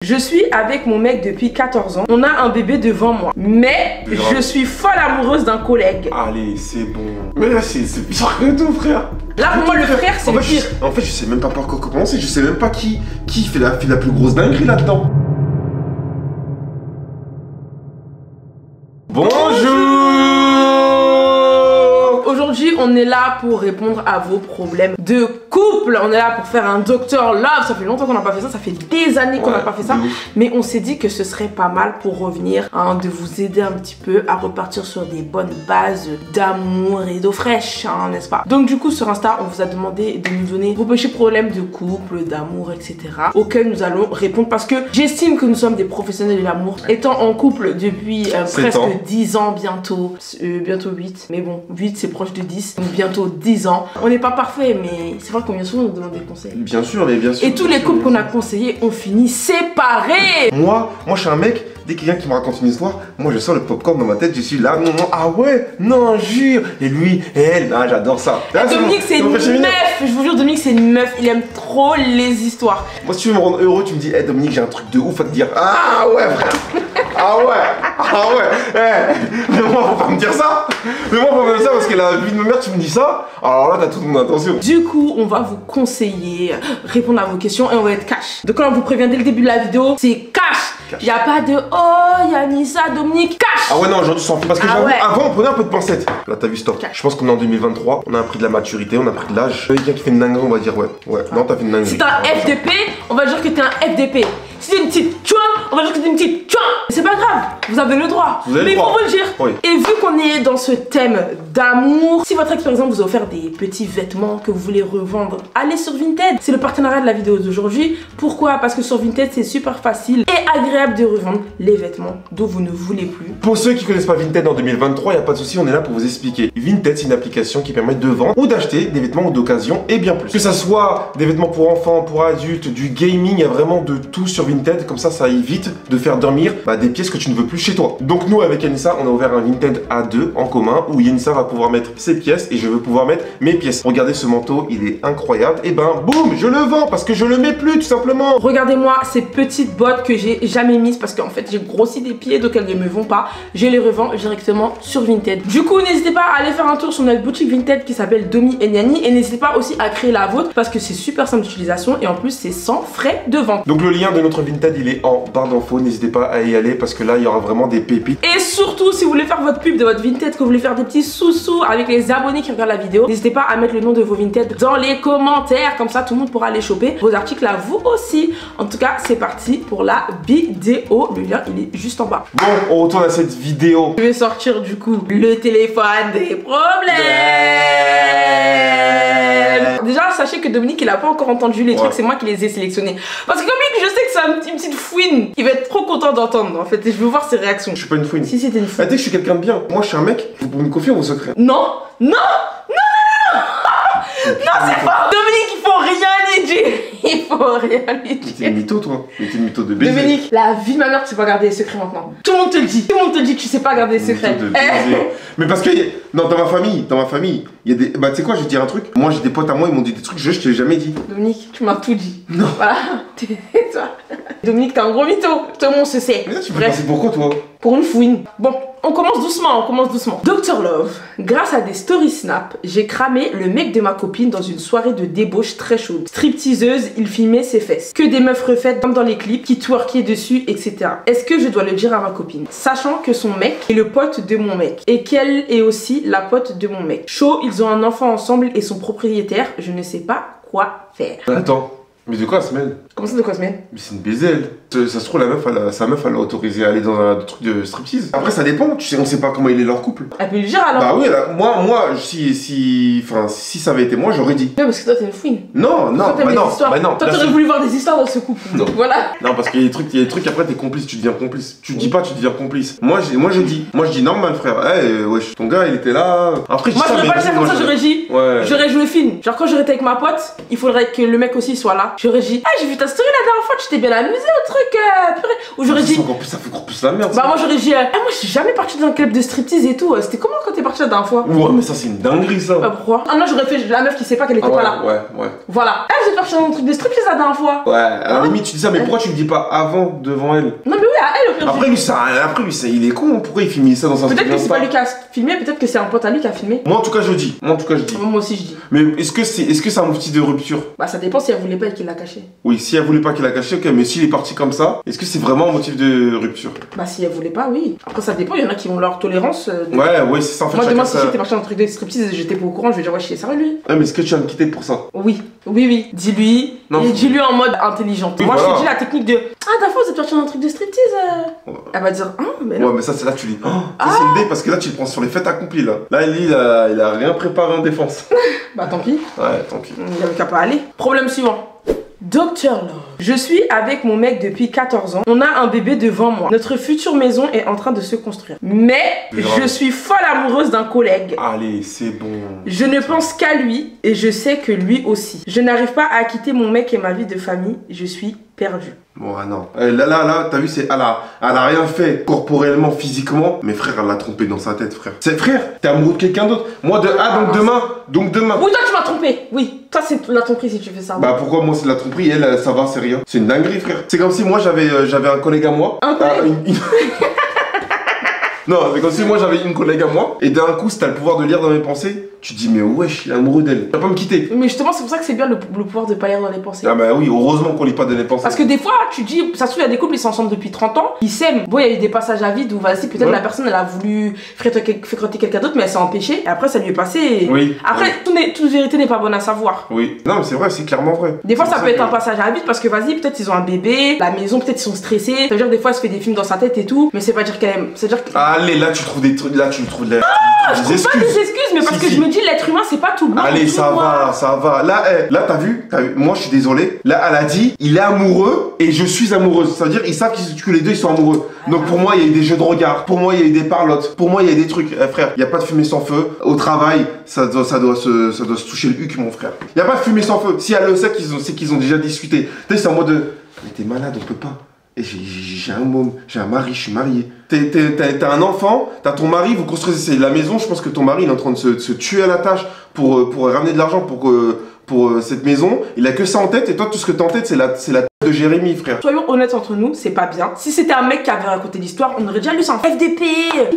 Je suis avec mon mec depuis 14 ans. On a un bébé devant moi. Mais je suis folle amoureuse d'un collègue. Allez, c'est bon. Mais là, c'est bizarre que tout, frère. Là, pour moi, le frère, c'est le pire. En fait, je sais même pas par quoi commencer. Je sais même pas qui fait la plus grosse dinguerie là-dedans. Bonjour. Aujourd'hui, on est là pour répondre à vos problèmes de couple. On est là pour faire un Dr Love. Ça fait longtemps qu'on n'a pas fait ça. Ça fait des années qu'on n'a pas fait ça. Mais on s'est dit que ce serait pas mal pour revenir, de vous aider un petit peu à repartir sur des bonnes bases d'amour et d'eau fraîche, n'est-ce pas? Donc du coup, sur Insta, on vous a demandé de nous donner vos petits problèmes de couple, d'amour, etc. auxquels nous allons répondre parce que j'estime que nous sommes des professionnels de l'amour. Étant en couple depuis presque 10 ans bientôt 8. Mais bon, 8 c'est proche de 10. Donc bientôt 10 ans. On n'est pas parfait, mais c'est vrai qu'on vient souvent nous demander des conseils. Bien sûr, mais bien sûr. Et tous les couples qu'on a conseillés ont fini séparés. Moi je suis un mec, dès qu'il y a quelqu'un qui me raconte une histoire, moi je sors le popcorn dans ma tête, je suis là, non, ah ouais, non, jure. Et lui, et elle, ah j'adore ça. Là, Dominique c'est une meuf, je vous jure Dominique c'est une meuf, il aime trop les histoires. Moi si tu veux me rendre heureux, tu me dis, hey, Dominique j'ai un truc de ouf à te dire. Ah ouais frère. Ah ouais, mais moi faut pas me dire ça. Mais moi faut pas me dire ça parce que la vie de ma mère tu me dis ça. Alors là t'as toute mon attention. Du coup on va vous conseiller, répondre à vos questions et on va être cash. Donc là on vous prévient dès le début de la vidéo, c'est cash. Il n'y a pas de oh Yanissa, Dominique, cash. Ah ouais non aujourd'hui s'en fout parce que j'avoue, avant on prenait un peu de pincette. Là t'as vu stop. Je pense qu'on est en 2023, on a pris de la maturité, on a pris de l'âge. Quelqu'un qui fait une dinguerie on va dire ouais, non t'as fait une dinguerie. Si t'es un FDP, on va dire que t'es un FDP. Si t'es une petite tchouin, on va dire que t'es une petite tchouin. C'est pas grave, vous avez le droit. Mais il faut vous le dire. Oui. Et vu qu'on est dans ce thème d'amour, si votre ex par exemple vous a offert des petits vêtements que vous voulez revendre, allez sur Vinted. C'est le partenariat de la vidéo d'aujourd'hui. Pourquoi? Parce que sur Vinted c'est super facile et agréable de revendre les vêtements dont vous ne voulez plus. Pour ceux qui connaissent pas Vinted en 2023, il n'y a pas de souci, on est là pour vous expliquer. Vinted c'est une application qui permet de vendre ou d'acheter des vêtements d'occasion et bien plus. Que ça soit des vêtements pour enfants, pour adultes, du gaming, il y a vraiment de tout sur Vinted. Comme ça évite de faire dormir des pièces que tu ne veux plus chez toi. Donc nous avec Yanissa, on a ouvert un Vinted A2 en commun où Yanissa va pouvoir mettre ses pièces et je veux pouvoir mettre mes pièces. Regardez ce manteau, il est incroyable. Et ben boum, je le vends parce que je le mets plus tout simplement. Regardez-moi ces petites bottes que j'ai jamais mises parce qu'en fait j'ai grossi des pieds donc elles ne me vont pas. Je les revends directement sur Vinted. Du coup n'hésitez pas à aller faire un tour sur notre boutique Vinted qui s'appelle Domi & Niani et n'hésitez pas aussi à créer la vôtre parce que c'est super simple d'utilisation et en plus c'est sans frais de vente. Donc le lien de notre Vinted il est en barre d'infos, n'hésitez pas à y aller parce que là il y aura vraiment des pépites. Et surtout si vous voulez faire votre pub de votre Vinted, que vous voulez faire des petits sous-sous avec les abonnés qui regardent la vidéo, n'hésitez pas à mettre le nom de vos Vinted dans les commentaires, comme ça tout le monde pourra les choper, vos articles à vous aussi. En tout cas c'est parti pour la vidéo, le lien il est juste en bas. Bon, on retourne à cette vidéo. Je vais sortir du coup le téléphone des problèmes. Déjà sachez que Dominique il a pas encore entendu les trucs, c'est moi qui les ai sélectionnés. Parce que Dominique je sais que c'est une petite fouine, il va être trop content d'entendre en fait et je veux voir ses réactions. Je suis pas une fouine. Si c'était une fouine. Tu sais que je suis quelqu'un de bien. Moi je suis un mec, vous pouvez me confier vos secrets. Non, non, non, c'est pas. Dominique il faut rien lui dire. Il faut rien lui dire. T'es une mytho toi. T'es une mytho de baiser. Dominique, la vie de ma mère tu sais pas garder les secrets maintenant. Tout le monde te le dit. Tout le monde te dit que tu sais pas garder les secrets. Mais parce que non, dans ma famille, il y a des. Bah tu sais quoi, je vais te dire un truc. Moi j'ai des potes à moi, ils m'ont dit des trucs, je te l'ai jamais dit. Dominique, tu m'as tout dit. Non. Voilà. Toi. Dominique, t'es un gros mytho. Tout le monde se sait. Mais là tu peux passer pourquoi toi? Pour une fouine. Bon, on commence doucement, Dr Love, grâce à des stories snap, j'ai cramé le mec de ma copine dans une soirée de débauche très chaude. Stripteaseuse, il filmait ses fesses. Que des meufs refaites comme dans les clips, qui twerkaient dessus, etc. Est-ce que je dois le dire à ma copine? Sachant que son mec est le pote de mon mec. Et qu'elle est aussi la pote de mon mec. Chaud, ils ont un enfant ensemble et sont propriétaires, je ne sais pas quoi faire. Attends. Mais de quoi, semaine? Comment ça de quoi, semaine? Mais c'est une baiselle. Ça se trouve, sa meuf, elle l'a autorisé à aller dans un truc de striptease. Après, ça dépend. Tu sais, on sait pas comment il est leur couple. Elle peut lui dire alors? Bah oui, là, moi, si ça avait été moi, j'aurais dit. Non, parce que toi, t'es une fouine. Non. Toi, t'aurais voulu voir des histoires dans ce couple. Donc voilà. Non, parce qu'il y a des trucs, après, t'es complice, tu deviens complice. Tu dis pas, tu deviens complice. Moi, je dis normal, frère. Wesh, ton gars, il était là. Après, moi, je j'aurais pas dit ça comme ça, j'aurais dit. Ouais. J'aurais joué film. Genre, quand j'aurais été avec ma pote, il faudrait que le mec aussi soit là. J'aurais dit, ah, j'ai vu ta story la dernière fois, tu t'es bien amusé au truc, purée. Ou j'aurais dit, ça fait encore plus la merde. bah, moi j'aurais dit, moi je suis jamais partie dans un club de striptease et tout. C'était comment quand t'es partie la dernière fois? Ouais, mais ça, c'est une dinguerie, ça. Pourquoi? Ah non, j'aurais fait la meuf qui sait pas qu'elle était pas là. Ouais. Voilà. Ah, vous êtes partie dans un truc de striptease la dernière fois. Ouais, à la limite, tu dis ça, mais pourquoi tu le dis pas avant, devant elle? Non, mais oui, à elle, au pire. Après, lui, il est con. Pourquoi il filme ça dans sa story? Peut-être que c'est pas lui qui a filmé, peut-être que c'est un pote à lui qui a filmé. Moi, en tout cas, je dis. Moi aussi, je dis. Mais est-ce que c'est un motif de rupture? Bah, ça dépend si elle voulait pas et qu'il l'a caché. Oui, si elle voulait pas qu'il l'a caché, ok, mais s'il est parti comme ça, est-ce que c'est vraiment un motif de rupture? Bah, si elle voulait pas, oui. Après, ça dépend, il y en a qui ont leur tolérance. Ouais, c'est ça en fait. Moi, demain, si ça... j'étais partie dans un truc de striptease et j'étais pas au courant, je vais dire, ouais, je suis sérieux, lui. Ouais, mais est-ce que tu vas me quitter pour ça? Oui. Dis-lui. Non, Et dis-lui en mode intelligent. Oui, moi, voilà. je te dis la technique de, ah, d'abord, vous êtes parti dans un truc de striptease. Elle va dire, ah, mais non. Ouais, mais ça, c'est là, tu dis. Oh, ça, c'est une idée parce que là, tu le prends sur les faits accomplis, là. Là, il a rien préparé en défense. Bah, tant pis. Ouais, tant pis. Il avait qu'à pas aller. Problème suivant. Docteur Love. Je suis avec mon mec depuis 14 ans. On a un bébé devant moi. Notre future maison est en train de se construire. Mais je suis folle amoureuse d'un collègue. Allez, c'est bon. Je ne pense qu'à lui et je sais que lui aussi. Je n'arrive pas à quitter mon mec et ma vie de famille. Je suis perdue. Bon, ah non. Là, t'as vu, elle a rien fait corporellement, physiquement. Mais frère, elle l'a trompé dans sa tête, frère. Frère, t'es amoureux de quelqu'un d'autre. Moi, donc demain. Oui, toi, tu m'as trompé. Oui, toi, c'est la tromperie si tu fais ça. Bah, pourquoi moi, c'est de la tromperie et elle, ça va, c'est rien. C'est une dinguerie, frère. C'est comme si moi, j'avais un collègue à moi. Un collègue Non, c'est comme si moi j'avais une collègue à moi et d'un coup, si t'as le pouvoir de lire dans mes pensées, tu te dis, mais wesh, il est amoureux d'elle. Tu vas pas me quitter. Mais justement, c'est pour ça que c'est bien le pouvoir de pas lire dans les pensées. Ah, bah oui, heureusement qu'on lit pas dans les pensées. Parce que des fois, tu dis, ça se trouve, il y a des couples, ils sont ensemble depuis 30 ans, ils s'aiment. Bon, il y a eu des passages à vide où, vas-y, peut-être la personne, elle a voulu fréquenter quelqu'un d'autre, mais elle s'est empêchée, et après, ça lui est passé. Oui. Après, toute vérité n'est pas bonne à savoir. Oui. Non, mais c'est vrai, c'est clairement vrai. Des fois, ça peut être un passage à vide parce que, vas-y, peut-être ils ont un bébé, la maison, peut-être ils sont stressés. Ça veut dire, des fois, elle se fait des films dans sa tête et tout, mais c'est pas dire qu'elle aime. C'est-à-dire que. Allez, là, tu trouves des trucs, là, tu trouves des Je trouve pas des excuses, mais parce que je me dis, l'être humain, c'est pas tout blanc. Allez, ça va. Là, t'as vu, moi, je suis désolé. Là, elle a dit, il est amoureux et je suis amoureuse. Ça veut dire, ils savent que les deux, ils sont amoureux. Donc, pour moi, il y a eu des jeux de regard. Pour moi, il y a eu des parlottes. Pour moi, il y a des trucs. Frère, il y a pas de fumée sans feu. Au travail, ça doit se toucher le huc, mon frère. Il y a pas de fumée sans feu. Si elle le sait, c'est qu'ils ont déjà discuté. Tu sais, c'est en mode de, mais t'es malade, on peut pas. Et j'ai un môme, j'ai un mari, je suis marié. T'as un enfant, t'as ton mari, vous construisez la maison, je pense que ton mari il est en train de se tuer à la tâche pour ramener de l'argent pour cette maison. Il a que ça en tête et toi tout ce que t'as en tête c'est la tête de Jérémy, frère. Soyons honnêtes entre nous, c'est pas bien. Si c'était un mec qui avait raconté l'histoire, on aurait déjà lu ça en FDP,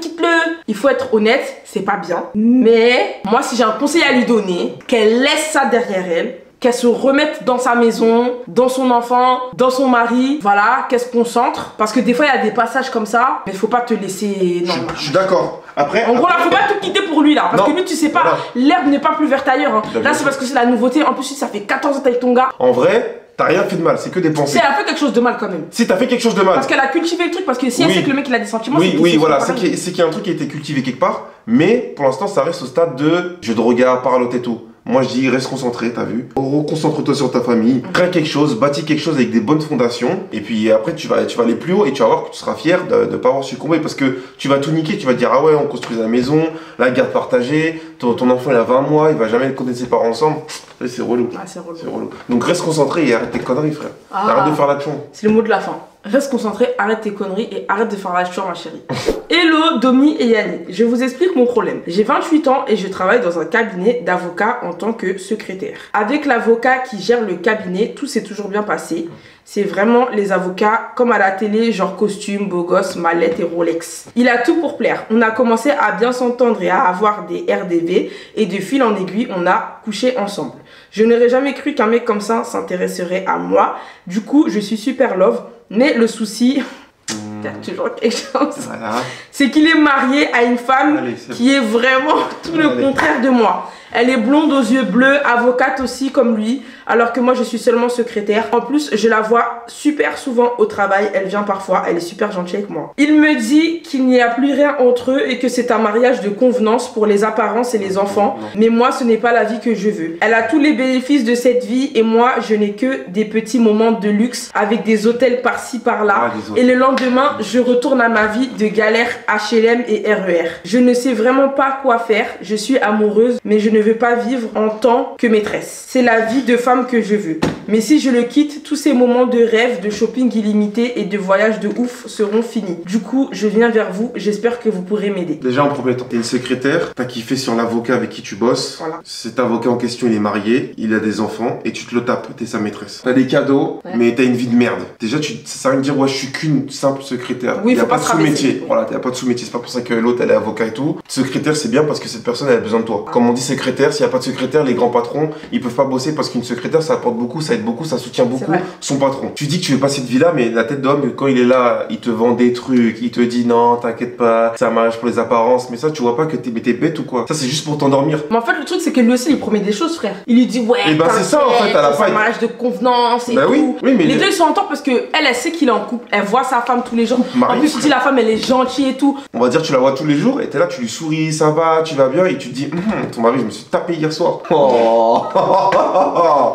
quitte-le. Il faut être honnête, c'est pas bien. Mais moi si j'ai un conseil à lui donner, qu'elle laisse ça derrière elle. Qu'elle se remette dans sa maison, dans son enfant, dans son mari, voilà, qu'elle se concentre. Parce que des fois, il y a des passages comme ça, mais faut pas te laisser... Non, je suis d'accord. Après... En gros, là, faut pas tout quitter pour lui, là. Parce que lui, tu sais pas, voilà. L'herbe n'est pas plus verte ailleurs. Hein. Là, c'est parce que c'est la nouveauté. En plus, ça fait 14 ans avec ton gars. En vrai, t'as rien fait de mal, c'est que des pensées. Si elle a fait quelque chose de mal quand même. Si t'as fait quelque chose de mal. Parce qu'elle a cultivé le truc, parce que si elle sait que le mec il a des sentiments, oui, voilà, c'est qu'il y a un truc qui a été cultivé quelque part, mais pour l'instant, ça reste au stade de jeu de regard, parlotte et tout. Moi je dis reste concentré, t'as vu. Reconcentre-toi sur ta famille, crée quelque chose, bâtis quelque chose avec des bonnes fondations. Et puis après tu vas aller plus haut et tu vas voir que tu seras fier de ne pas avoir succombé. Parce que tu vas tout niquer, tu vas dire ah ouais on construit la maison, la garde partagée, ton enfant il a 20 mois, il va jamais connaître ses parents ensemble. C'est relou. Ah, c'est relou. Donc reste concentré et arrête tes conneries frère. Arrête de faire l'action. C'est le mot de la fin. Reste concentré, arrête tes conneries et arrête de faire l'action ma chérie. Hello Domi et Yannick, je vous explique mon problème. J'ai 28 ans et je travaille dans un cabinet d'avocat en tant que secrétaire. Avec l'avocat qui gère le cabinet, tout s'est toujours bien passé. C'est vraiment les avocats comme à la télé, genre costume, beau gosse, mallette et Rolex. Il a tout pour plaire. On a commencé à bien s'entendre et à avoir des RDV et de fil en aiguille, on a couché ensemble. Je n'aurais jamais cru qu'un mec comme ça s'intéresserait à moi. Du coup, je suis super love. Mais le souci, il y a toujours quelque chose, voilà. C'est qu'il est marié à une femme qui est vraiment tout le contraire de moi. Elle est blonde aux yeux bleus, avocate aussi comme lui, alors que moi je suis seulement secrétaire. En plus, je la vois super souvent au travail, elle vient parfois, elle est super gentille avec moi. Il me dit qu'il n'y a plus rien entre eux et que c'est un mariage de convenance pour les apparences et les enfants. Mais moi, ce n'est pas la vie que je veux. Elle a tous les bénéfices de cette vie et moi, je n'ai que des petits moments de luxe avec des hôtels par-ci par-là. Et le lendemain, je retourne à ma vie de galère HLM et RER. Je ne sais vraiment pas quoi faire, je suis amoureuse, mais je ne veux pas vivre en tant que maîtresse. C'est la vie de femme que je veux. Mais si je le quitte, tous ces moments de rêve, de shopping illimité et de voyage de ouf seront finis. Du coup, je viens vers vous, j'espère que vous pourrez m'aider. Déjà en premier temps, t'es une secrétaire, t'as kiffé sur l'avocat avec qui tu bosses. Voilà. Cet avocat en question, il est marié, il a des enfants et tu te le tapes, t'es sa maîtresse. T'as des cadeaux, mais t'as une vie de merde. Déjà, ça sert à rien de dire, ouais, je suis qu'une simple secrétaire. Oui, y a faut pas pas de se rabaisser. sous-métier. Voilà, t'as pas de sous-métier. C'est pas pour ça que l'autre, elle est avocat et tout. Secrétaire, c'est bien parce que cette personne, elle a besoin de toi. Comme on dit secrétaire, s'il y a pas de secrétaire, les grands patrons, ils peuvent pas bosser parce qu'une secrétaire, ça apporte beaucoup, ça aide beaucoup, ça soutient beaucoup son patron. Tu dis que tu veux pas cette vie-là, mais la tête d'homme, quand il est là, il te vend des trucs, il te dit non, t'inquiète pas, c'est un mariage pour les apparences, mais ça, tu vois pas que t'es bête ou quoi. Ça, c'est juste pour t'endormir. Mais en fait, le truc, c'est que lui aussi, il promet des choses, frère. Il lui dit, ouais, Et ben, c'est ça, en fait, à la fin. C'est un mariage de convenance et Bah tout. oui, mais les deux, ils sont en tort parce que elle sait qu'il est en couple. Elle voit sa femme tous les jours. Marié, En plus, tu dis, la femme, elle est gentille et tout. On va dire, tu la vois tous les jours et t'es là, tu lui souris, ça va, tu vas bien, et tu te dis, ton mari, je me suis tapé hier soir. Oh.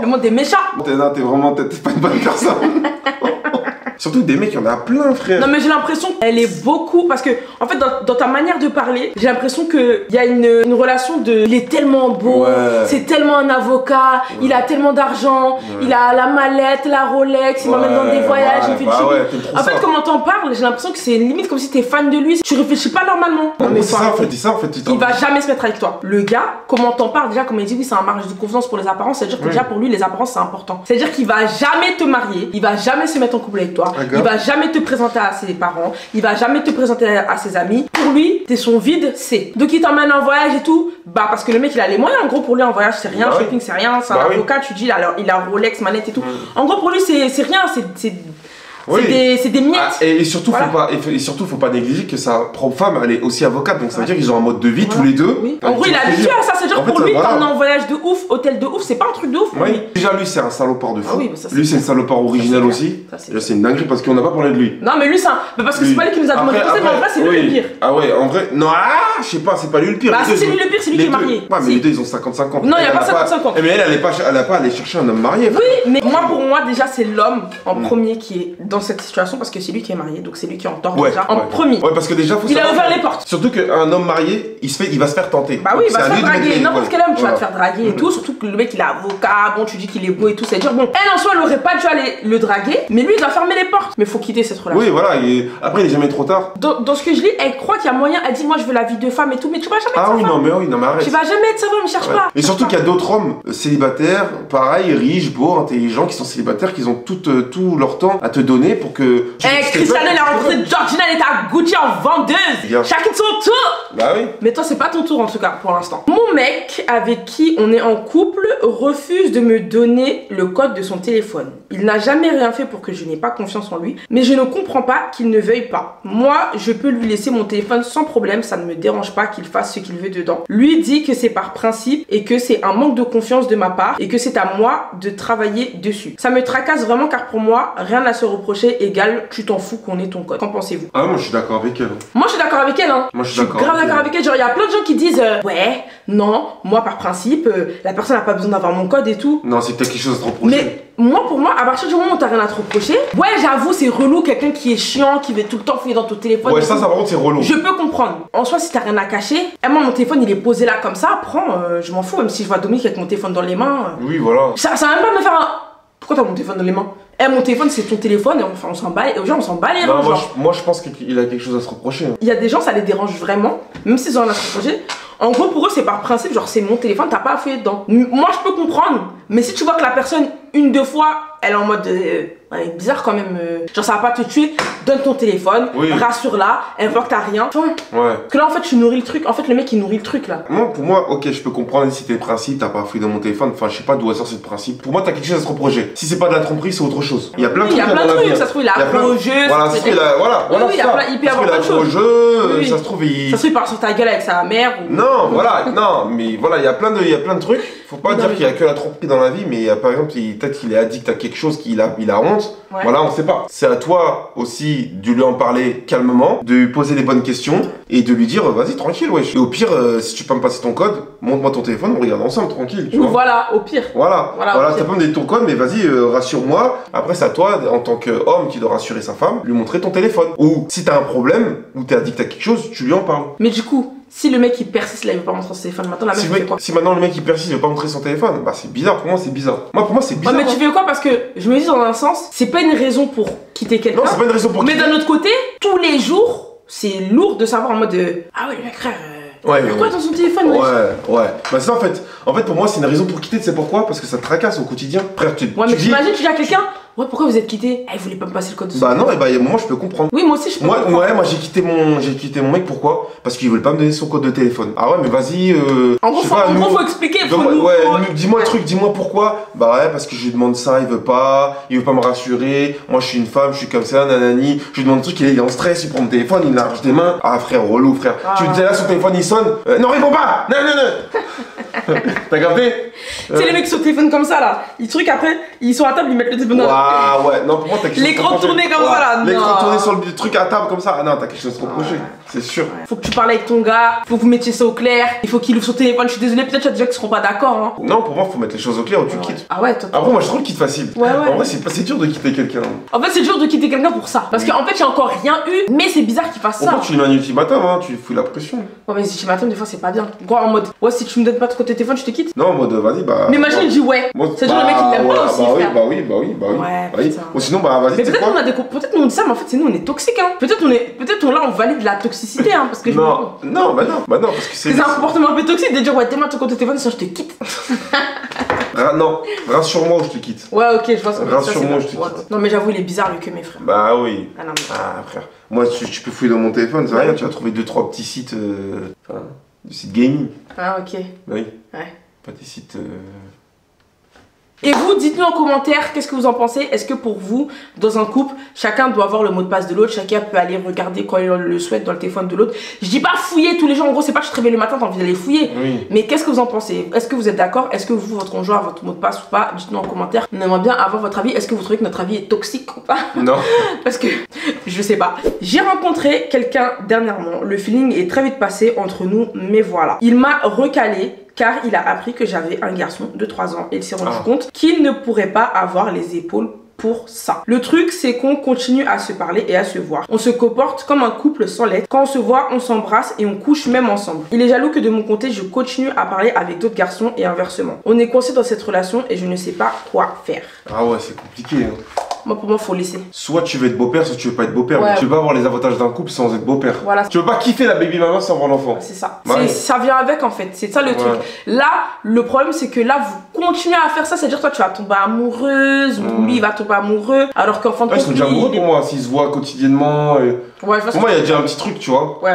Le monde est méchant. T'es là, t'es pas une bonne personne. Surtout des mecs, il y en a plein, frère. Non, mais j'ai l'impression qu'elle est beaucoup. Parce que, en fait, dans ta manière de parler, j'ai l'impression qu'il y a une relation de. Il est tellement beau, c'est tellement un avocat, il a tellement d'argent, il a la mallette, la Rolex, il m'emmène dans des voyages, il fait du shopping. En fait, comment t'en parles, j'ai l'impression que c'est limite comme si t'es fan de lui. Tu réfléchis pas normalement. Non, mais c'est ça, en fait, il va jamais se mettre avec toi. Le gars, comment t'en parles déjà, comme il dit, oui, c'est un mariage de confiance pour les apparences, c'est-à-dire que déjà pour lui, les apparences c'est important. C'est-à-dire qu'il va jamais te marier, il va jamais se mettre en couple avec toi, il va jamais te présenter à ses parents, il va jamais te présenter à ses amis. Pour lui, t'es son vide, c'est. Donc il t'emmène en voyage et tout, bah parce que le mec il a les moyens, en gros pour lui en voyage c'est rien, shopping c'est rien, c'est un avocat, tu dis alors il a Rolex, manette et tout. En gros pour lui c'est rien, c'est des miettes. Ah, et surtout, faut pas négliger que sa propre femme, elle est aussi avocate, donc ça veut dire qu'ils ont un mode de vie tous les deux. Oui. En gros, il a habitué à ça, c'est-à-dire pour lui, t'emmener en voyage de ouf, hôtel de ouf, c'est pas un truc de ouf. Oui. Déjà, lui, c'est un salopard de fou. Ah oui, ça, lui, c'est un salopard original aussi. Déjà, c'est une dinguerie parce qu'on n'a pas parlé de lui. Non, mais lui, c'est un. Mais parce que c'est pas lui qui nous a demandé de poser, mais en vrai, c'est lui le pire. Ah ouais, en vrai, non, je sais pas, c'est pas lui le pire. Bah, si c'est lui le pire, c'est lui qui est marié. Ouais, mais les deux, ils ont 50-50. Non, il y a pas 50-50. Mais elle a pas allé chercher un homme marié. Oui, mais pour moi, déjà, c'est l'homme en premier qui est dans cette situation parce que c'est lui qui est marié, donc c'est lui qui est en tort déjà. En premier. Ouais, parce que déjà, il a ouvert les portes. Surtout qu'un homme marié, il va se faire tenter. Bah oui, il va se faire draguer. N'importe quel homme, tu vas te faire draguer et tout. Surtout que le mec, il est avocat, bon, tu dis qu'il est beau et tout. C'est-à-dire, bon, elle en soi, elle aurait pas dû aller le draguer, mais lui, il doit fermer les portes. Mais faut quitter cette relation. Oui, voilà, après, il est jamais trop tard. Dans ce que je lis, elle croit qu'il y a moyen. Elle dit, moi, je veux la vie de femme et tout, mais tu vas jamais être sa femme. Non, mais arrête. Tu vas jamais être sa femme, cherche pas. Et surtout qu'il y a d'autres hommes célibataires, pareil, riches, beaux, intelligents, qui sont célibataires, qui ont tout leur temps à te donner pour que. Cristiano, il a rencontré Georgina, elle était à Gucci en vendeuse. Chacun son tour. Bah oui. Mais toi, c'est pas ton tour en tout cas pour l'instant. Mon mec avec qui on est en couple refuse de me donner le code de son téléphone. Il n'a jamais rien fait pour que je n'ai pas confiance en lui, mais je ne comprends pas qu'il ne veuille pas. Moi, je peux lui laisser mon téléphone sans problème, ça ne me dérange pas qu'il fasse ce qu'il veut dedans. Lui dit que c'est par principe et que c'est un manque de confiance de ma part et que c'est à moi de travailler dessus. Ça me tracasse vraiment car pour moi, rien à se reprocher égal, tu t'en fous qu'on ait ton code. Qu'en pensez-vous? Ah, moi je suis d'accord avec elle. Moi je suis d'accord avec elle, hein. Moi je suis grave d'accord avec elle. Genre, il y a plein de gens qui disent ouais, non, moi par principe, la personne n'a pas besoin d'avoir mon code et tout. Non, c'est peut-être quelque chose à te reprocher. Mais pour moi, à partir du moment où t'as rien à te reprocher, ouais, j'avoue, c'est relou, quelqu'un qui est chiant, qui veut tout le temps fouiller dans ton téléphone. Ouais, ça par contre, c'est relou. Je peux comprendre. En soi, si t'as rien à cacher, moi, mon téléphone, il est posé là comme ça, prends, je m'en fous, même si je vois Dominique avec mon téléphone dans les mains. Oui, voilà. Ça va même pas me faire un. Pourquoi t'as mon téléphone dans les mains? Mon téléphone c'est ton téléphone, enfin on s'en bat, on s'en bat les reins. Moi je pense qu'il a quelque chose à se reprocher. Il y a des gens ça les dérange vraiment, même s'ils ont rien à se reprocher. En gros pour eux c'est par principe, genre c'est mon téléphone, t'as pas à fouiller dedans. Moi je peux comprendre, mais si tu vois que la personne une, deux fois, elle est en mode ouais, bizarre quand même, genre ça va pas te tuer, donne ton téléphone, rassure-la, elle voit que t'as rien. Enfin, parce que là en fait tu nourris le truc, en fait le mec il nourrit le truc là. Moi pour moi, ok je peux comprendre si t'es principe, t'as pas fouillé dans mon téléphone, enfin je sais pas d'où sort ce principe. Pour moi t'as quelque chose à se reprocher. Si c'est pas de la tromperie c'est autre chose. Il y a plein de trucs. Il y a plein de trucs, ça se trouve il a appris au jeu. Voilà, ça se trouve il peut avoir plein de choses. Ça se trouve il parle sur ta gueule avec sa mère. Non, voilà, non, mais voilà, il y a plein de trucs. Faut pas dire qu'il y a que la tromperie dans la vie, mais par exemple, peut-être qu'il est addict à quelque chose, il a honte. Ouais. Voilà, on sait pas. C'est à toi aussi de lui en parler calmement, de lui poser les bonnes questions et de lui dire vas-y tranquille, wesh. Et au pire, si tu peux me passer ton code, montre-moi ton téléphone, on regarde ensemble tranquille. Tu vois. Voilà, au pire. Voilà, t'as pas me donner ton code, mais vas-y, rassure-moi. Après, c'est à toi, en tant qu'homme qui doit rassurer sa femme, lui montrer ton téléphone. Ou si t'as un problème, ou t'es addict à quelque chose, tu lui en parles. Mais du coup, si le mec il persiste là, il veut pas montrer son téléphone, maintenant la meuf fait quoi? Si maintenant le mec il persiste, il veut pas montrer son téléphone, bah c'est bizarre, pour moi c'est bizarre. Pour moi c'est bizarre. Ouais, mais tu fais quoi? Parce que je me dis dans un sens, c'est pas une raison pour quitter quelqu'un. Non, c'est pas une raison pour quitter. Mais d'un autre côté, tous les jours, c'est lourd de savoir en mode ah ouais, le mec frère. Pourquoi dans son téléphone? Ouais. Bah ça en fait pour moi c'est une raison pour quitter, tu sais pourquoi? Parce que ça te tracasse au quotidien. Frère, mais t'imagines, tu dis à quelqu'un, ouais, pourquoi vous êtes quitté? Il voulait pas me passer le code de son Bah non, et bah il y a un moment je peux comprendre. Oui, moi aussi je peux comprendre. Ouais, moi j'ai quitté mon mec, pourquoi? Parce qu'il voulait pas me donner son code de téléphone. Ah ouais, mais vas-y. En gros, faut expliquer. Dis-moi un truc, dis-moi pourquoi. Bah ouais, parce que je lui demande ça, il veut pas me rassurer. Moi je suis une femme, je suis comme ça, nanani. Je lui demande un truc, il est en stress, il prend mon téléphone, il l'arrache des mains. Ah frère, relou frère. Tu dis là, son téléphone il sonne. Non, réponds pas. Non. T'as capté? Tu sais, les mecs sur le téléphone comme ça là, ils truc après, ils sont à table, ils mettent le téléphone dans la. Ouais, non, pour moi t'as quelque chose. L'écran tourné comme ça là, non. L'écran tourné sur le truc à table comme ça, ah non, t'as quelque chose à se reprocher, c'est sûr. Faut que tu parles avec ton gars, faut que vous mettiez ça au clair, il faut qu'il ouvre son téléphone, je suis désolée, peut-être qu'il y a des gens qui seront pas d'accord. Hein. Non, pour moi, faut mettre les choses au clair ou tu quittes. Ah ouais, toi. Après, moi je trouve le quitte facile. Ouais. En vrai, c'est dur de quitter quelqu'un. En fait, c'est dur de quitter quelqu'un pour ça. Parce qu'en fait, j'ai encore rien eu, mais c'est bizarre qu'il fasse ça. Tu lui mets un ultimatum, hein, tu fous la pression. Ouais, mais si ultimatum, des fois, c'est pas bien. Quoi, en mode, ouais, si tu me donnes pas ton téléphone, je te quitte. Non, en mode, vas-y, bah. Mais imagine, il dit ouais. C'est genre le mec, il l'aime pas aussi. Bah oui. Ou sinon, bah vas-y. Mais peut-être nous on dit ça, mais en fait, c'est nous, on est toxiques, hein. Peut-être là, on valide la toxicité, hein. Parce que non, parce que c'est. C'est un comportement un peu toxique de dire, ouais, t'es moi ton compte de téléphone, sinon je te quitte. Non, rassure-moi ou je te quitte. Ouais, ok, je vois ça. Rassure-moi, je te quitte. Non, mais j'avoue, il est bizarre, lui, que mes frères. Bah oui. Ah non, mais. Ah, frère. Moi, tu peux fouiller dans mon téléphone, c'est rien, tu vas trouver 2-3 petits sites. Enfin, des sites gaming. Ah, ok. Oui. Ouais. Pas des sites. Et vous, dites-nous en commentaire, qu'est-ce que vous en pensez? Est-ce que pour vous, dans un couple, chacun doit avoir le mot de passe de l'autre, chacun peut aller regarder quand il le souhaite dans le téléphone de l'autre? Je dis pas fouiller tous les jours, en gros, c'est pas que je te réveille le matin, t'as envie d'aller fouiller. Oui. Mais qu'est-ce que vous en pensez? Est-ce que vous êtes d'accord? Est-ce que vous, votre conjoint, a votre mot de passe ou pas? Dites-nous en commentaire. On aimerait bien avoir votre avis. Est-ce que vous trouvez que notre avis est toxique ou pas? Non. Parce que, je sais pas. J'ai rencontré quelqu'un dernièrement. Le feeling est très vite passé entre nous, mais voilà. Il m'a recalé car il a appris que j'avais un garçon de 3 ans et il s'est rendu compte qu'il ne pourrait pas avoir les épaules pour ça. Le truc, c'est qu'on continue à se parler et à se voir. On se comporte comme un couple sans lettres. Quand on se voit, on s'embrasse et on couche même ensemble. Il est jaloux que de mon côté, je continue à parler avec d'autres garçons et inversement. On est coincé dans cette relation et je ne sais pas quoi faire. Ah ouais, c'est compliqué. Hein. Moi, pour moi, faut laisser. Soit tu veux être beau-père, soit tu veux pas être beau-père. Ouais. Tu veux pas avoir les avantages d'un couple sans être beau-père. Voilà. Tu veux pas kiffer la baby maman sans avoir l'enfant. C'est ça. Ouais. Ça vient avec en fait. C'est ça le truc. Là, le problème, c'est que là, vous continuez à faire ça. C'est-à-dire, toi, tu vas tomber amoureuse ou lui, il va tomber amoureux. Alors qu'en fin de compte, ils sont déjà amoureux pour moi. S'ils se voient quotidiennement. Et... Ouais, pour moi, il y a déjà un petit truc, tu vois. Ouais.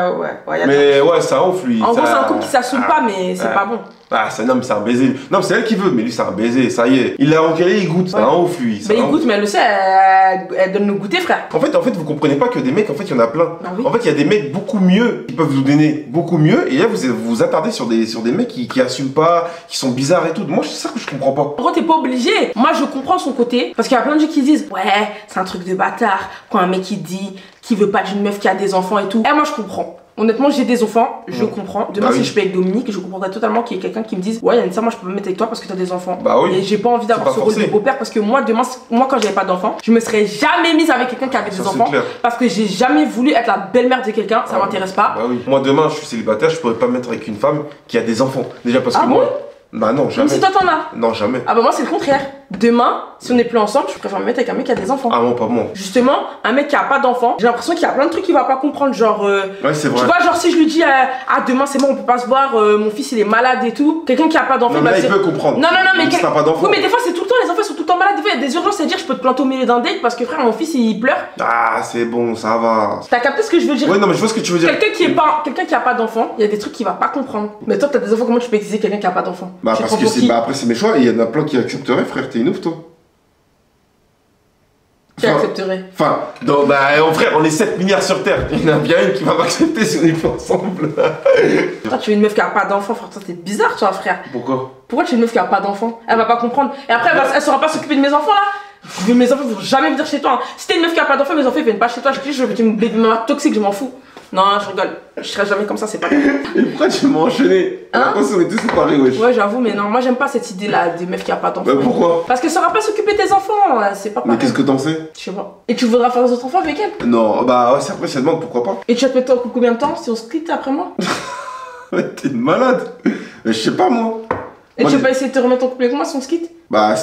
Mais ouais, ça ouf, lui. En gros, c'est un couple qui s'assume pas, mais c'est pas bon. Ah, non, mais c'est un baiser. Non, mais c'est elle qui veut, mais lui, c'est un baiser. Ça y est. Il l'a rencalé, il goûte. C'est un ouf, lui. Mais il goûte, mais elle le sait, elle donne nous goûter, frère. En fait, vous comprenez pas que des mecs, en fait, il y en a plein. Ah oui. En fait, il y a des mecs beaucoup mieux qui peuvent vous donner beaucoup mieux. Et là, vous vous attardez sur des mecs qui assument pas, qui sont bizarres et tout. Moi, c'est ça que je comprends pas. En gros, t'es pas obligé. Moi, je comprends son côté. Parce qu'il y a plein de gens qui disent, ouais, c'est un truc de bâtard. Quand un mec, il dit qu'il veut pas d'une meuf qui a des enfants et tout. Et moi, je comprends. Honnêtement, j'ai des enfants, je comprends. Demain, si je peux avec Dominique, je comprendrais totalement qu'il y ait quelqu'un qui me dise, ouais, Yanissa, moi je peux me mettre avec toi parce que t'as des enfants. Bah oui. Et j'ai pas envie d'avoir ce rôle de beau-père parce que moi, demain, quand j'avais pas d'enfants, je me serais jamais mise avec quelqu'un qui avait des enfants parce que j'ai jamais voulu être la belle-mère de quelqu'un, ça m'intéresse pas. Bah oui. Moi, demain, je suis célibataire, je pourrais pas me mettre avec une femme qui a des enfants. Déjà parce que moi. Bah non, jamais. Même si toi t'en as. Non, jamais. Ah bah moi c'est le contraire. Demain, si on n'est plus ensemble, je préfère me mettre avec un mec qui a des enfants. Ah non, pas moi. Justement, un mec qui a pas d'enfants, j'ai l'impression qu'il y a plein de trucs qu'il va pas comprendre. Genre, ouais, c'est vrai. Tu vois, genre si je lui dis, ah demain c'est bon, on peut pas se voir, mon fils il est malade et tout. Quelqu'un qui a pas d'enfants, non, mais là, il peut comprendre. Non, mais t'as pas d'enfants. Oui, mais des fois c'est tout le temps, les enfants ils sont tout le temps malades. Des fois il y a des urgences, c'est-à-dire je peux te planter au milieu d'un date parce que frère, mon fils il pleure. Ah, c'est bon, ça va. T'as capté ce que je veux dire? Ouais, non, mais je vois ce que tu veux dire. Quelqu'un qui a pas d'enfants, il y a des trucs qu'il va pas comprendre. Mais toi, t'as des enfants, comment tu peux exiger quelqu'un qui a pas d'enfants? Bah, parce que c'est. Bah, après, c'est mes choix et il y en a plein qui accepteraient, frère. T'es une ouf, toi. Qui accepterait? Enfin, frère, on est 7 milliards sur Terre. Il y en a bien une qui va m'accepter si on est plus ensemble. Toi, tu veux une meuf qui a pas d'enfants, frère, c'est bizarre, toi, frère. Pourquoi? Pourquoi tu es une meuf qui a pas d'enfants? Elle va pas comprendre. Et après, elle saura pas s'occuper de mes enfants là. Mes enfants vont jamais venir chez toi. Si t'es une meuf qui a pas d'enfants, mes enfants ils viennent pas chez toi. Je dis, je veux une baby mama toxique, je m'en fous. Non, je rigole. Je serai jamais comme ça, c'est pas grave. Et pourquoi tu m'as enchaîné? Hein? On est tous séparés, wesh. Ouais, j'avoue, mais non, moi j'aime pas cette idée là des meufs qui a pas d'enfants. Bah pourquoi? Parce qu'elle saura pas s'occuper de tes enfants, c'est pas pareil. Mais qu'est-ce que t'en sais? Je sais pas. Et tu voudras faire des autres enfants avec elle? Non, bah ouais, c'est après, ça demande pourquoi pas. Et tu vas te mettre en couple combien de temps si on se quitte après moi? Ouais, t'es une malade. Mais je sais pas, moi. Et tu veux pas essayer de te remettre en couple avec moi si on se quitte? Bah,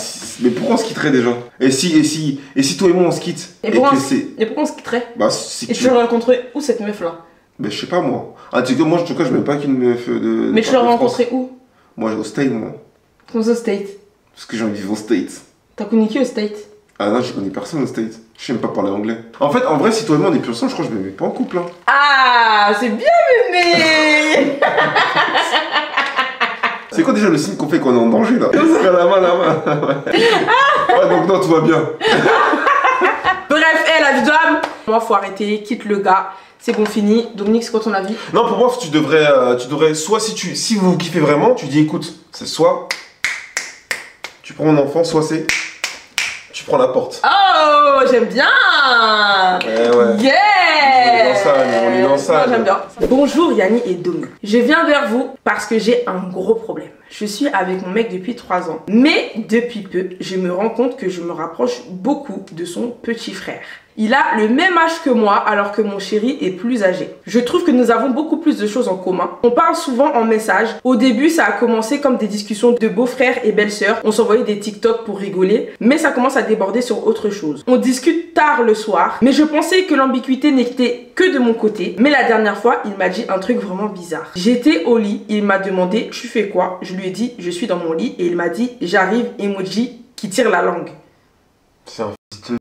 mais pourquoi on se quitterait déjà? Et si toi et moi on se quitte? Et pourquoi on se quitterait? Bah, si Et tu l'aurais rencontré où cette meuf là? Bah, je sais pas, moi. Ah, tu sais que moi, en tout cas, je m'aime pas qu'une meuf de. Mais tu l'aurais rencontré où? Moi, au State, moi. Comment ça, au State? Parce que j'ai envie de vivre au State. T'as connu qui au State? Ah non, je connais personne au State. Je sais même pas parler anglais. En fait, en vrai, si toi et moi on est plus ensemble, je crois que je me mets pas en couple. Hein. Ah, c'est bien, mémé. C'est quoi déjà le signe qu'on fait qu'on est en danger là? La main. Ouais, donc non, tout va bien. Bref, la vie d'homme. Moi, faut arrêter, quitte le gars. C'est bon, fini. Dominique, c'est quoi ton avis? Non, pour moi, tu devrais soit si vous kiffez vraiment, tu dis écoute, c'est soit tu prends mon enfant, soit c'est tu prends la porte. Oh, j'aime bien. Ouais. Yeah. On est dans ça. J'aime bien. Bonjour Yanni et Domi. Je viens vers vous parce que j'ai un gros problème. Je suis avec mon mec depuis 3 ans. Mais depuis peu, je me rends compte que je me rapproche beaucoup de son petit frère. Il a le même âge que moi alors que mon chéri est plus âgé. Je trouve que nous avons beaucoup plus de choses en commun. On parle souvent en message. Au début, ça a commencé comme des discussions de beaux-frères et belles-sœurs. On s'envoyait des TikTok pour rigoler. Mais ça commence à déborder sur autre chose. On discute tard le soir. Mais je pensais que l'ambiguïté n'était que de mon côté. Mais la dernière fois, il m'a dit un truc vraiment bizarre. J'étais au lit. Il m'a demandé « Tu fais quoi ?» Je lui ai dit « Je suis dans mon lit. » Et il m'a dit « J'arrive, emoji qui tire la langue. » C'est un fils de...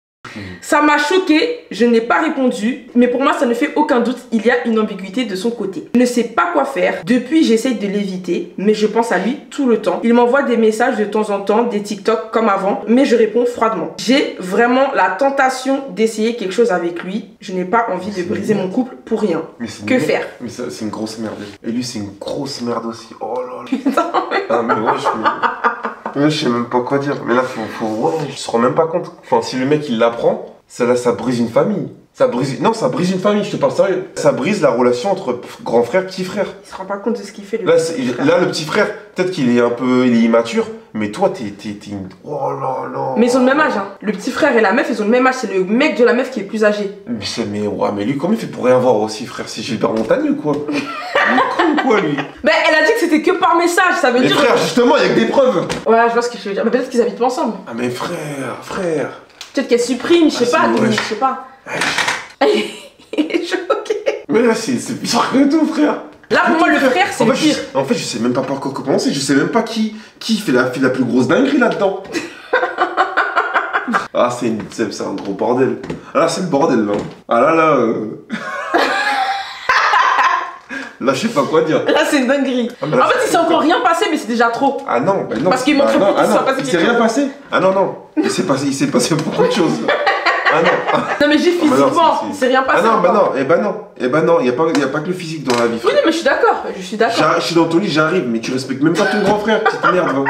Ça m'a choqué, je n'ai pas répondu, mais pour moi ça ne fait aucun doute, il y a une ambiguïté de son côté. Je ne sais pas quoi faire, depuis j'essaye de l'éviter, mais je pense à lui tout le temps. Il m'envoie des messages de temps en temps, des TikTok comme avant, mais je réponds froidement. J'ai vraiment la tentation d'essayer quelque chose avec lui, je n'ai pas envie de briser mon couple pour rien. Que faire? Mais c'est une grosse merde. Et lui c'est une grosse merde aussi, oh là là. Putain. Ah mais ouais, je sais même pas quoi dire, mais là je se rends même pas compte. Enfin, si le mec il l'apprend, ça brise une famille. Ça brise une famille, je te parle sérieux. Ça brise la relation entre grand frère et petit frère. Il se rend pas compte de ce qu'il fait. Là, le petit frère, peut-être qu'il est il est immature, mais toi t'es une... Oh là là. Mais ils ont le même âge, hein. Le petit frère et la meuf, ils ont le même âge. C'est le mec de la meuf qui est plus âgé. Mais lui, comment il fait pour rien voir aussi, frère? C'est Gilbert Montagnier ou quoi? Il est con quoi, lui? Ben, elle a dit que c'était que par message, ça veut dire... Mais frère, justement, il y a que des preuves. Ouais, je vois ce que je veux dire. Mais peut-être qu'ils habitent pas ensemble. Ah mais frère. Peut-être qu'elle supprime, je sais pas, ouais. je sais pas. Il est choqué. Mais là, c'est bizarre que tout, frère. Là, pour moi, le frère, c'est le pire. En fait, je sais même pas par quoi commencer. Je sais même pas qui fait la plus grosse dinguerie là-dedans. Ah, c'est un gros bordel. Ah là, c'est le bordel, là. Ah là. Là, je sais pas quoi dire. Là, c'est une dinguerie. Ah, là, en fait, il s'est encore rien passé, mais c'est déjà trop. Ah non, bah non. Parce qu'il manque beaucoup, il s'est rien passé. Ah non. Il s'est passé beaucoup de choses. Ah non. Non, mais j'ai physiquement, il s'est rien passé. Ah non, bah non. Y a pas que le physique dans la vie. Oui, non, mais je suis d'accord. Je suis dans ton lit, j'arrive, mais tu respectes même pas ton grand frère, petite merde. Hein.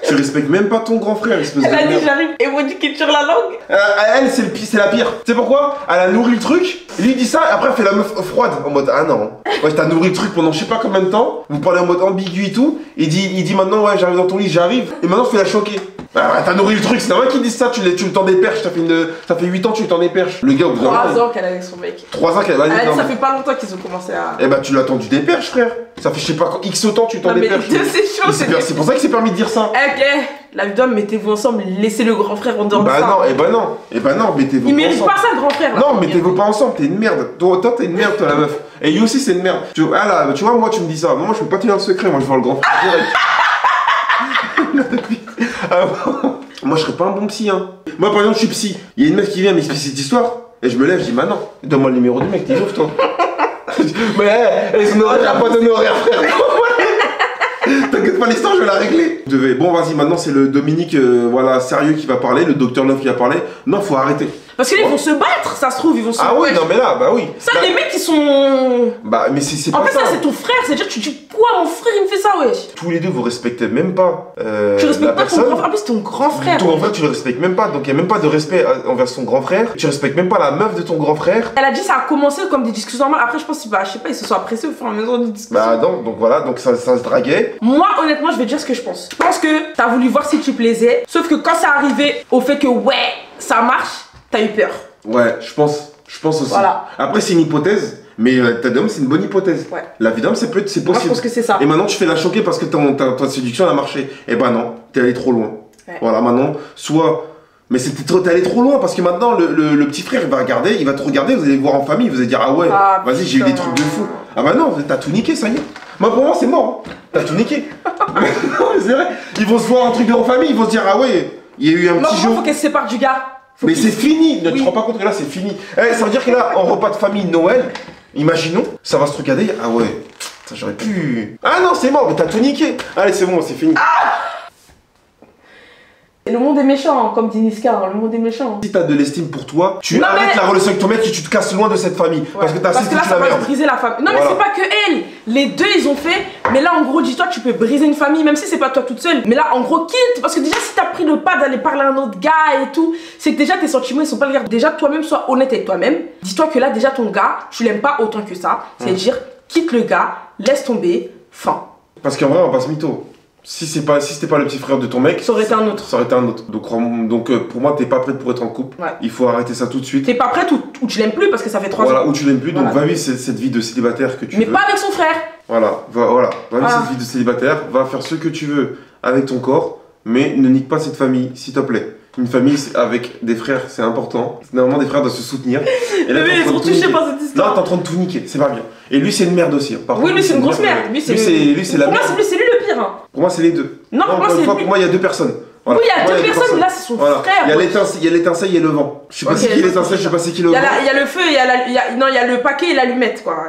Tu respectes même pas ton grand frère, espèce de merde. Elle a dit j'arrive et moi dit qu'il tire la langue. Elle, c'est la pire. Tu sais pourquoi? Elle a nourri le truc, lui dit ça, et après elle fait la meuf froide. En mode, ah non. Ouais, t'as nourri le truc pendant je sais pas combien de temps, vous parlez en mode ambigu et tout, il dit maintenant, ouais, j'arrive dans ton lit, j'arrive, et maintenant fais la choquer. Ah, t'as nourri le truc, c'est normal qu'ils disent ça, tu le tends des perches, ça fait 8 ans que tu le tends des perches. Le gars, au bout d'un 3 ans qu'elle est avec son mec. 3 ans qu'elle a dit, ça fait pas longtemps qu'ils ont commencé à... Eh bah tu l'as tendu des perches, frère. Ça fait je sais pas X temps tu tends des perches. C'est chaud, c'est pour ça qu'il s'est permis de dire ça. Ok, la vie d'homme, mettez-vous ensemble, laissez le grand frère en dehors de ça. Bah non, mettez-vous pas ensemble. Il mérite pas ça, le grand frère. Non, mettez-vous pas ensemble, t'es une merde. Toi, t'es une merde, toi, la meuf. Et lui aussi, c'est une merde. Tu vois, moi, tu me dis ça. Moi, je peux pas tenir le secret, moi, je vois le grand frère direct. Moi, je serais pas un bon psy, hein. Moi, par exemple, je suis psy. Il y a une meuf qui vient m'expliquer cette histoire, et je me lève, je dis, bah non, donne-moi le numéro du mec, t'es ouf, toi. Mais, son horaire, t'as pas donné horaire, frère. T'inquiète pas, l'histoire, je vais la régler. Bon, vas-y, maintenant, c'est le Dominique, voilà, sérieux qui va parler, le docteur Love qui va parler. Non, faut arrêter. Parce qu'ils vont se battre, ça se trouve, ils vont se battre. Ah oui, non mais là, bah oui. Ça, les mecs qui sont... Bah mais c'est pas ça. En plus, ça, c'est ton frère, c'est-à-dire tu dis quoi, mon frère, il me fait ça, wesh. Tous les deux, vous respectez même pas tu respectes la pas personne. ton grand frère, en plus, ton grand frère. Ton grand frère, tu le respectes même pas, donc il y a même pas de respect envers son grand frère. Tu respectes même pas la meuf de ton grand frère. Elle a dit ça a commencé comme des discussions normales, après je pense que, je sais pas, ils se sont appréciés au fur et à mesure des discussions. Bah non, donc voilà, donc ça se draguait. Moi, honnêtement, je vais dire ce que je pense. Je pense que t'as voulu voir si tu plaisais, sauf que quand c'est arrivé au fait que, ouais, ça marche, t'as eu peur. Ouais, je pense aussi. Voilà. Après, c'est une hypothèse, Mais ta d'homme, c'est une bonne hypothèse. Ouais. La vie d'homme, c'est possible. Moi, je pense que c'est ça. Et maintenant, tu fais la choquer parce que ta séduction a marché. Eh ben non, t'es allé trop loin. Ouais. Voilà, maintenant, soit. Mais t'es allé trop loin parce que maintenant, le petit frère, il va regarder, il va te regarder, vous allez voir en famille, vous allez dire, ah ouais, vas-y, j'ai eu des trucs de fou. Ah bah non, t'as tout niqué, ça y est. Moi, pour moi, c'est mort. Hein. T'as tout niqué. Non, c'est vrai. Ils vont se voir un truc de en famille, ils vont se dire, ah ouais, il y a eu un petit jour. Faut qu'elle se sépare du gars. Mais c'est fini, ne te rends pas compte que là c'est fini. Ça veut dire que là, en repas de famille Noël, imaginons, ça va se regarder, ah ouais, j'aurais pu. Ah non, c'est mort, mais t'as tout niqué. Allez, c'est bon, c'est fini. Le monde est méchant, comme dit Niska, hein, le monde est méchant. Si t'as de l'estime pour toi, tu arrêtes la relation avec ton mec et tu te casses loin de cette famille. Ouais. Parce que t'as Parce que là, ça va briser la famille. Non, mais c'est pas que elle. Les deux, ils ont fait. Mais là, en gros, dis-toi, tu peux briser une famille, même si c'est pas toi toute seule. Mais là, en gros, quitte. Parce que déjà, si t'as pris le pas d'aller parler à un autre gars et tout, c'est que déjà, tes sentiments, ils sont pas le gars. Déjà, toi-même, sois honnête avec toi-même. Dis-toi que là, déjà, ton gars, tu l'aimes pas autant que ça. C'est-à-dire, quitte le gars, laisse tomber, fin. Parce qu'en vrai, on va pas se mytho. Si c'était pas le petit frère de ton mec, ça aurait été un autre. Ça aurait été un autre. Donc pour moi, t'es pas prête pour être en couple. Ouais. Il faut arrêter ça tout de suite. T'es pas prête ou tu l'aimes plus parce que ça fait 3 ans. Voilà, ou tu l'aimes plus, donc va vivre cette vie de célibataire que tu veux. Mais pas avec son frère. Voilà, va vivre cette vie de célibataire, va faire ce que tu veux avec ton corps, mais ne nique pas cette famille, s'il te plaît. Une famille avec des frères, c'est important. Normalement, des frères doivent se soutenir. Et là, mais ils sont touchés par cette histoire. Là, t'es en train de tout niquer, c'est pas bien. Et lui, c'est une merde aussi. Par contre, lui, c'est une grosse merde. Lui, c'est la merde. Pour moi, c'est lui le pire. Pour moi, c'est les deux. Non, pour moi, c'est lui. Pour moi, il y a deux personnes. Voilà. Oui, il y a deux personnes, mais là, c'est son frère. Il y a l'étincelle, il y a le vent. Je sais pas c'est qui l'étincelle, je sais pas c'est qui le vent. Il y a le feu, il y a le paquet et l'allumette, quoi.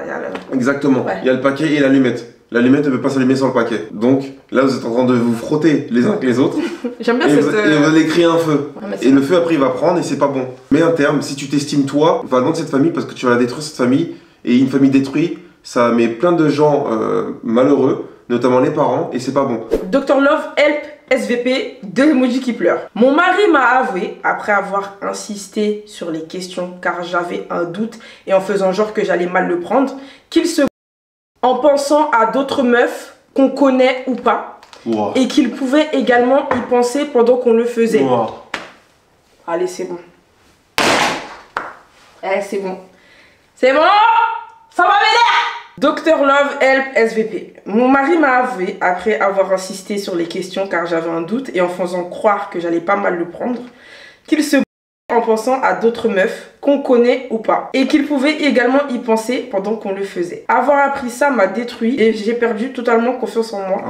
Exactement. Il y a le paquet et l'allumette. L'allumette ne peut pas s'allumer sans le paquet. Donc là, vous êtes en train de vous frotter les uns avec les autres. J'aime bien cette... Et vous allez créer un feu. Et le feu, après, il va prendre et c'est pas bon. Mais un terme, si tu t'estimes toi, va loin de cette famille parce que tu vas la détruire, cette famille. Et une famille détruite, ça met plein de gens malheureux, notamment les parents, et c'est pas bon. Dr Love, help, SVP, 2 emojis qui pleurent. Mon mari m'a avoué, après avoir insisté sur les questions car j'avais un doute et en faisant genre que j'allais mal le prendre, qu'il se en pensant à d'autres meufs qu'on connaît ou pas, et qu'il pouvait également y penser pendant qu'on le faisait. Allez, c'est bon. C'est bon. C'est bon. Ça va m'aider. Dr Love, help, SVP. Mon mari m'a avoué, après avoir insisté sur les questions car j'avais un doute et en faisant croire que j'allais pas mal le prendre, qu'il se en pensant à d'autres meufs qu'on connaît ou pas, et qu'il pouvait également y penser pendant qu'on le faisait. Avoir appris ça m'a détruit et j'ai perdu totalement confiance en moi,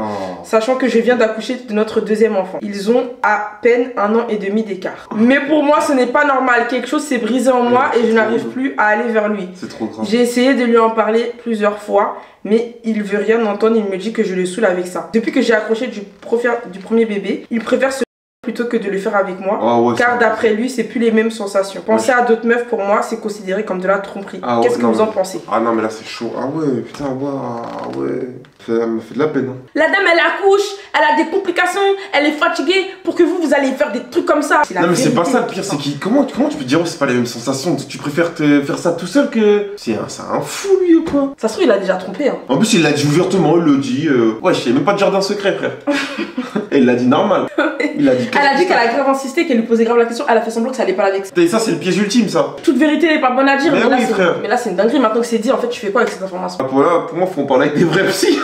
sachant que je viens d'accoucher de notre 2e enfant. Ils ont à peine 1 an et demi d'écart. Mais pour moi ce n'est pas normal, quelque chose s'est brisé en moi et je n'arrive plus à aller vers lui. C'est trop grave. J'ai essayé de lui en parler plusieurs fois, mais il veut rien entendre, il me dit que je le saoule avec ça. Depuis que j'ai accroché du premier bébé, il préfère se plutôt que de le faire avec moi, car d'après lui c'est plus les mêmes sensations. Penser à d'autres meufs pour moi c'est considéré comme de la tromperie. Qu'est-ce que vous en pensez? Ah non mais là c'est chaud, ah ouais putain ça me fait de la peine. La dame elle accouche, elle a des complications, elle est fatiguée pour que vous allez faire des trucs comme ça. Non mais c'est pas ça le pire, c'est comment tu peux dire c'est pas les mêmes sensations, tu préfères faire ça tout seul que... C'est un fou lui ou quoi? Ça se trouve il a déjà trompé hein. En plus il l'a dit ouvertement, il le dit, ouais je sais même pas de jardin secret frère. Et il l'a dit normal. Elle a dit qu'elle a grave insisté, qu'elle lui posait grave la question, elle a fait semblant que ça allait pas avec ça. Et ça c'est le piège ultime ça. Toute vérité n'est pas bonne à dire, mais là c'est une dinguerie, maintenant que c'est dit, en fait tu fais quoi avec cette information? Pour moi faut en parler avec des vrais psys.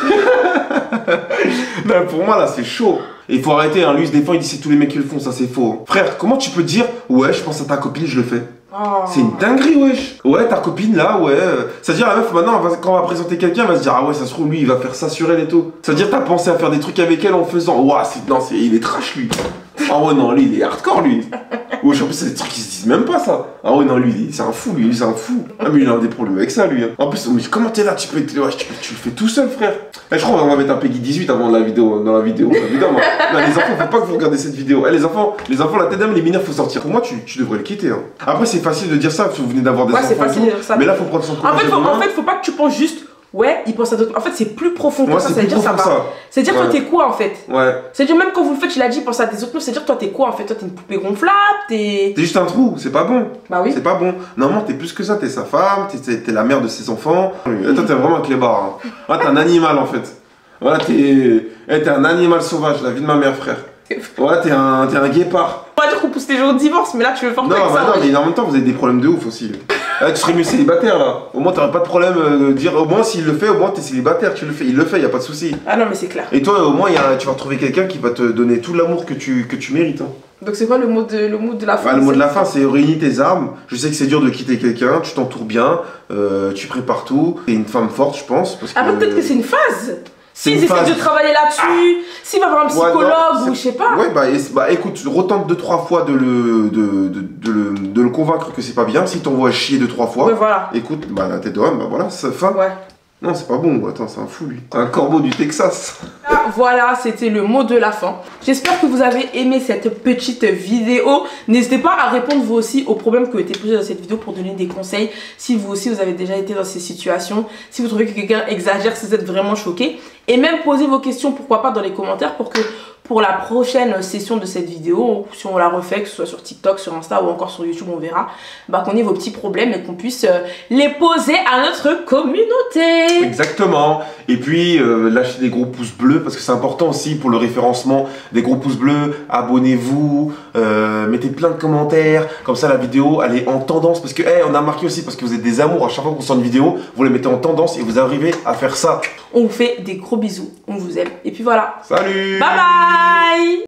Non, pour moi là c'est chaud. Et il faut arrêter, hein. Lui des fois il dit c'est tous les mecs qui le font, ça c'est faux. Hein. Frère, comment tu peux dire ouais je pense à ta copine, je le fais? C'est une dinguerie wesh. Ouais ta copine là ouais. C'est-à-dire la meuf maintenant quand on va présenter quelqu'un elle va se dire ah ouais ça se trouve lui il va faire ça sur elle et tout. C'est-à-dire t'as pensé à faire des trucs avec elle en faisant ouah il est trash lui. Ah ouais non lui il est hardcore lui. Wesh en plus c'est des trucs qui se disent même pas ça. Ah ouais non lui c'est un fou lui c'est un fou. Ah mais il a des problèmes avec ça lui. Hein. En plus mais comment t'es là tu le fais tout seul frère. Et je crois qu'on va mettre un Peggy 18 avant la vidéo dans la vidéo. Évidemment. Non, les enfants faut pas que vous regardez cette vidéo. Les enfants la tête d'âme les mineurs faut sortir. Pour moi tu devrais le quitter. Hein. Après c'est facile de dire ça parce que vous venez d'avoir des enfants. C'est facile de dire ça. Mais là faut prendre son courage. En fait faut pas que tu penses juste ouais, il pense à d'autres. En fait, c'est plus profond que ça. C'est-à-dire, ça va. C'est-à-dire, toi, t'es quoi en fait? Ouais. C'est-à-dire, même quand vous le faites, il a dit, pense à des autres meufs. C'est-à-dire, toi, t'es quoi en fait? Toi, t'es une poupée gonflable, t'es juste un trou, c'est pas bon. Bah oui. C'est pas bon. Normalement, t'es plus que ça. T'es sa femme, t'es la mère de ses enfants. Toi, t'es vraiment un clébard. Hein. Ah, t'es un animal en fait. Voilà, t'es un animal sauvage, la vie de ma mère, frère. Ouais, t'es un guépard. On va dire qu'on pousse les gens au divorce, mais là, tu veux faire non, mais en même temps, vous avez des problèmes de ouf aussi. Ah, tu serais mieux célibataire là. Au moins t'aurais pas de problème de dire, au moins s'il le fait, au moins t'es célibataire, tu le fais. Il le fait, y a pas de souci. Ah non mais c'est clair. Et toi, au moins tu vas retrouver quelqu'un qui va te donner tout l'amour que tu mérites. Hein. Donc c'est quoi le mot de la fin? Ouais, le mot de la fin, c'est réunis tes armes. Je sais que c'est dur de quitter quelqu'un, tu t'entoures bien, tu prépares tout. T'es une femme forte, je pense. Parce Après peut-être que c'est une phase. S'ils une essaient phase. de travailler là-dessus, s'il va avoir un psychologue ou je sais pas. Ouais, bah écoute, retente 2-3 fois de le convaincre que c'est pas bien. Si t'envoies chier 2-3 fois, Ouais, voilà. écoute, bah la tête d'homme, bah voilà, c'est fin. Ouais. Non, c'est pas bon, attends, c'est un fou lui. Un corbeau du Texas. Ah, voilà, c'était le mot de la fin. J'espère que vous avez aimé cette petite vidéo. N'hésitez pas à répondre vous aussi aux problèmes qui ont été posés dans cette vidéo pour donner des conseils. Si vous aussi vous avez déjà été dans ces situations, si vous trouvez que quelqu'un exagère, si vous êtes vraiment choqué. Et même poser vos questions, pourquoi pas, dans les commentaires pour que pour la prochaine session de cette vidéo, si on la refait, que ce soit sur TikTok, sur Insta ou encore sur YouTube, on verra, bah, qu'on ait vos petits problèmes et qu'on puisse les poser à notre communauté. Exactement. Et puis, lâchez des gros pouces bleus parce que c'est important aussi pour le référencement. Des gros pouces bleus, abonnez-vous, mettez plein de commentaires. Comme ça, la vidéo, elle est en tendance. Parce que, on a remarqué aussi, parce que vous êtes des amours, à chaque fois qu'on sort une vidéo, vous les mettez en tendance et vous arrivez à faire ça. On vous fait des gros bisous, on vous aime. Et puis voilà. Salut! Bye bye!